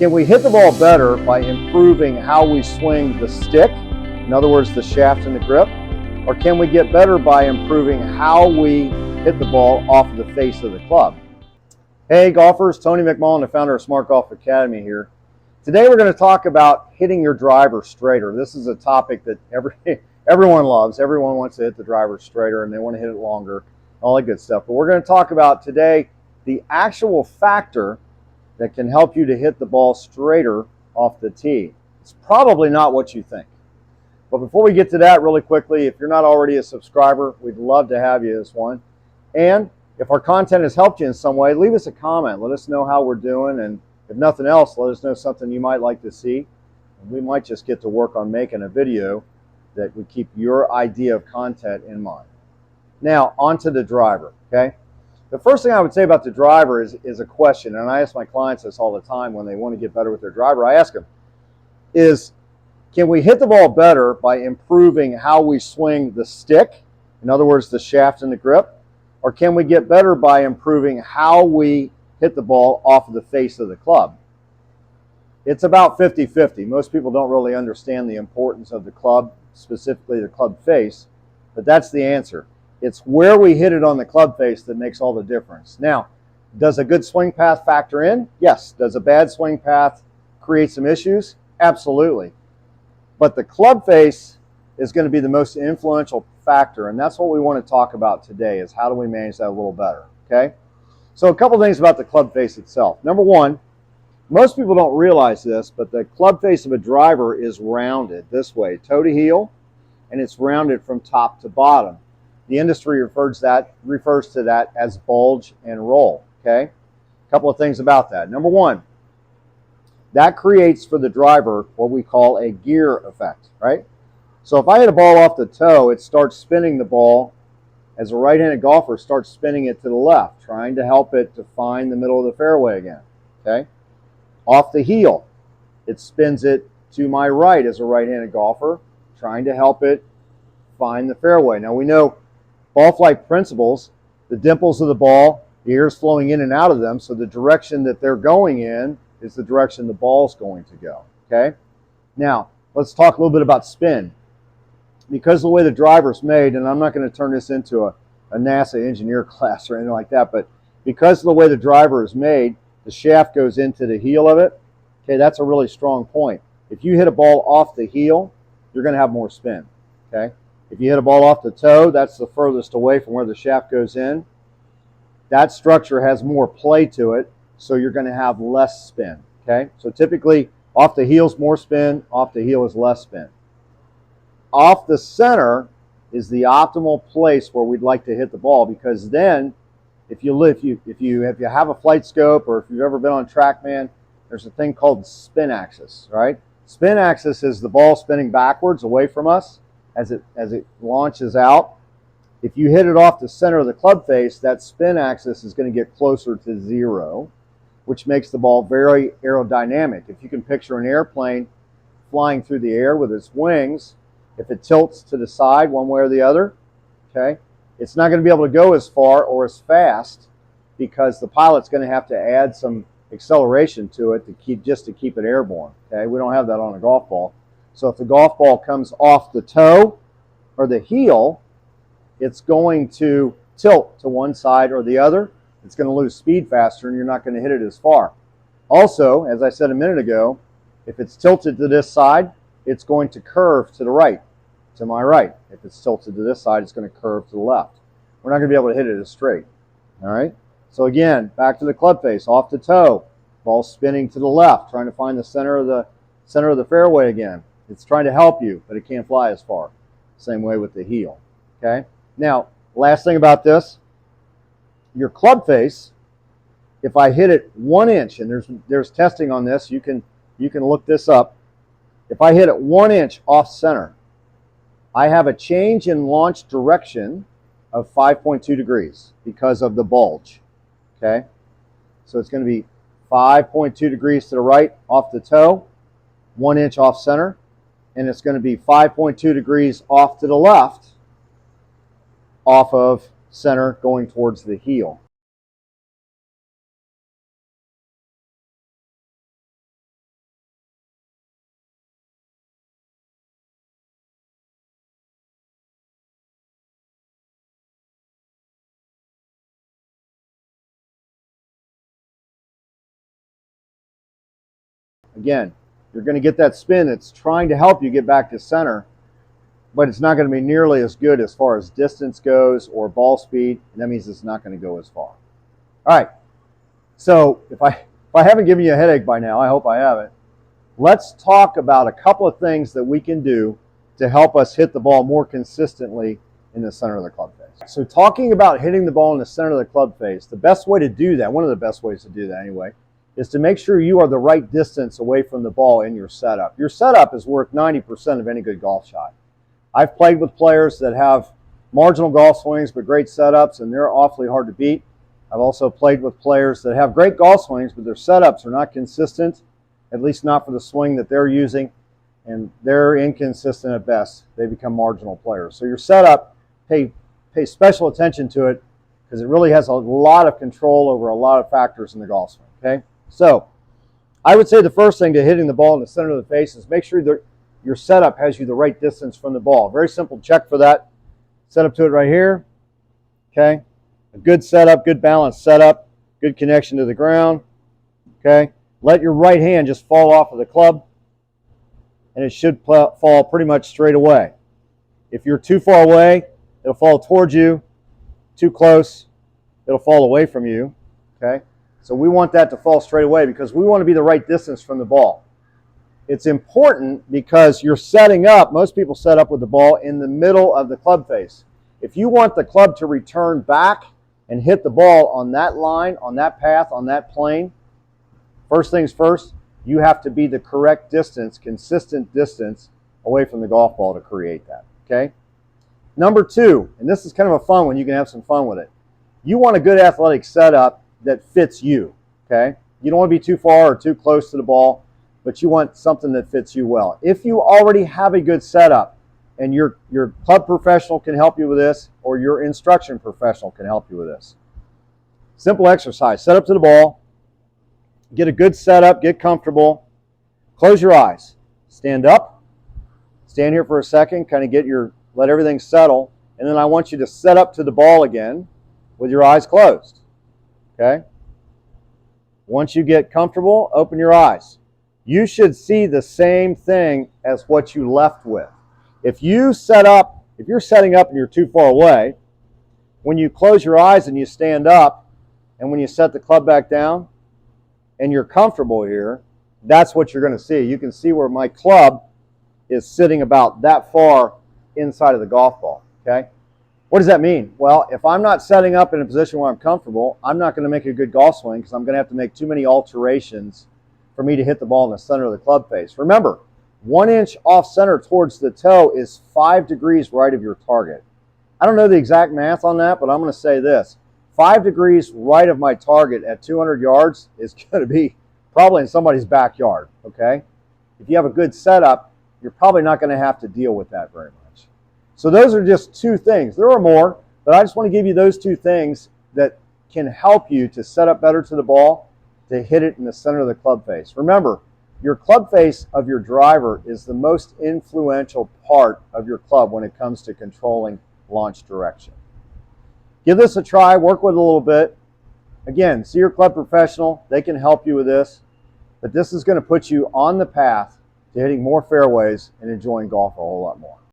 Can we hit the ball better by improving how we swing the stick? In other words, the shaft and the grip? Or can we get better by improving how we hit the ball off of the face of the club? Hey golfers, Tony McMullen, the founder of Smart Golf Academy here. Today we're going to talk about hitting your driver straighter. This is a topic that everyone loves. Everyone wants to hit the driver straighter and they want to hit it longer, all that good stuff. But we're going to talk about today the actual factor that can help you to hit the ball straighter off the tee. It's probably not what you think. But before we get to that really quickly, if you're not already a subscriber, we'd love to have you as one. And if our content has helped you in some way, leave us a comment. Let us know how we're doing. And if nothing else, let us know something you might like to see. And we might just get to work on making a video that would keep your idea of content in mind. Now, onto the driver, okay? The first thing I would say about the driver is a question, and I ask my clients this all the time when they want to get better with their driver. I ask them, can we hit the ball better by improving how we swing the stick? In other words, the shaft and the grip? Or can we get better by improving how we hit the ball off of the face of the club? It's about 50-50. Most people don't really understand the importance of the club, specifically the club face, but that's the answer. It's where we hit it on the club face that makes all the difference. Now, does a good swing path factor in? Yes. Does a bad swing path create some issues? Absolutely. But the club face is going to be the most influential factor, and that's what we want to talk about today, is how do we manage that a little better, okay? So a couple things about the club face itself. Number one, most people don't realize this, but the club face of a driver is rounded this way, toe to heel, and it's rounded from top to bottom. The industry refers to that as bulge and roll, okay? A couple of things about that. Number one, that creates for the driver what we call a gear effect, right? So if I hit a ball off the toe, it starts spinning the ball. As a right-handed golfer, starts spinning it to the left, trying to help it to find the middle of the fairway again, okay? Off the heel, it spins it to my right as a right-handed golfer, trying to help it find the fairway. Now we know ball flight principles, the dimples of the ball, the air is flowing in and out of them, so the direction that they're going in is the direction the ball's going to go, okay? Now, let's talk a little bit about spin. Because of the way the driver's made, and I'm not going to turn this into a NASA engineer class or anything like that, but because of the way the driver is made, the shaft goes into the heel of it. Okay, that's a really strong point. If you hit a ball off the heel, you're going to have more spin, okay? If you hit a ball off the toe, that's the furthest away from where the shaft goes in. That structure has more play to it, so you're going to have less spin, okay? So typically, off the heel is more spin, off the heel is less spin. Off the center is the optimal place where we'd like to hit the ball, because then if you have a flight scope, or if you've ever been on TrackMan, there's a thing called spin axis, right? Spin axis is the ball spinning backwards away from us as it launches out. If you hit it off the center of the club face, that spin axis is going to get closer to zero, which makes the ball very aerodynamic. If you can picture an airplane flying through the air with its wings, if it tilts to the side one way or the other, okay, it's not going to be able to go as far or as fast, because the pilot's going to have to add some acceleration to it to keep it airborne. Okay, we don't have that on a golf ball. So if the golf ball comes off the toe or the heel, it's going to tilt to one side or the other. It's going to lose speed faster, and you're not going to hit it as far. Also, as I said a minute ago, if it's tilted to this side, it's going to curve to the right, to my right. If it's tilted to this side, it's going to curve to the left. We're not going to be able to hit it as straight. All right? So again, back to the club face, off the toe, ball spinning to the left, trying to find the center of the fairway again. It's trying to help you, but it can't fly as far. Same way with the heel. Okay? Now, last thing about this, your club face, if I hit it 1 inch, and there's testing on this, you can look this up. If I hit it 1 inch off center, I have a change in launch direction of 5.2 degrees because of the bulge. Okay? So it's going to be 5.2 degrees to the right off the toe, 1 inch off center, and it's going to be 5.2 degrees off to the left off of center going towards the heel. Again, you're going to get that spin that's trying to help you get back to center, but it's not going to be nearly as good as far as distance goes or ball speed, and that means it's not going to go as far. All right, so if I haven't given you a headache by now, I hope I haven't, let's talk about a couple of things that we can do to help us hit the ball more consistently in the center of the club face. So talking about hitting the ball in the center of the club face, the best way to do that, one of the best ways to do that anyway, is to make sure you are the right distance away from the ball in your setup. Your setup is worth 90% of any good golf shot. I've played with players that have marginal golf swings but great setups, and they're awfully hard to beat. I've also played with players that have great golf swings, but their setups are not consistent, at least not for the swing that they're using, and they're inconsistent at best. They become marginal players. So your setup, pay special attention to it, because it really has a lot of control over a lot of factors in the golf swing, okay? So I would say the first thing to hitting the ball in the center of the face is make sure that your setup has you the right distance from the ball. Very simple check for that. Set up to it right here, okay? A good setup, good balanced setup, good connection to the ground, okay? Let your right hand just fall off of the club, and it should fall pretty much straight away. If you're too far away, it'll fall towards you. Too close, it'll fall away from you, okay? So we want that to fall straight away because we want to be the right distance from the ball. It's important because you're setting up, most people set up with the ball in the middle of the club face. If you want the club to return back and hit the ball on that line, on that path, on that plane, first things first, you have to be the correct distance, consistent distance away from the golf ball to create that, okay? Number two, and this is kind of a fun one, you can have some fun with it. You want a good athletic setup that fits you, okay? You don't want to be too far or too close to the ball, but you want something that fits you well. If you already have a good setup and your club professional can help you with this, or your instruction professional can help you with this, simple exercise. Set up to the ball, get a good setup, get comfortable, close your eyes, stand up, stand here for a second, kind of let everything settle, and then I want you to set up to the ball again with your eyes closed, okay? Once you get comfortable, open your eyes. You should see the same thing as what you left with. If you're setting up and you're too far away, when you close your eyes and you stand up, and when you set the club back down, and you're comfortable here, that's what you're going to see. You can see where my club is sitting about that far inside of the golf ball, okay? What does that mean? Well, if I'm not setting up in a position where I'm comfortable, I'm not going to make a good golf swing because I'm going to have to make too many alterations for me to hit the ball in the center of the club face. Remember, 1 inch off center towards the toe is 5 degrees right of your target. I don't know the exact math on that, but I'm going to say this. 5 degrees right of my target at 200 yards is going to be probably in somebody's backyard, okay? If you have a good setup, you're probably not going to have to deal with that very much. So those are just two things. There are more, but I just want to give you those two things that can help you to set up better to the ball, to hit it in the center of the club face. Remember, your club face of your driver is the most influential part of your club when it comes to controlling launch direction. Give this a try, work with it a little bit. Again, see your club professional. They can help you with this. But this is going to put you on the path to hitting more fairways and enjoying golf a whole lot more.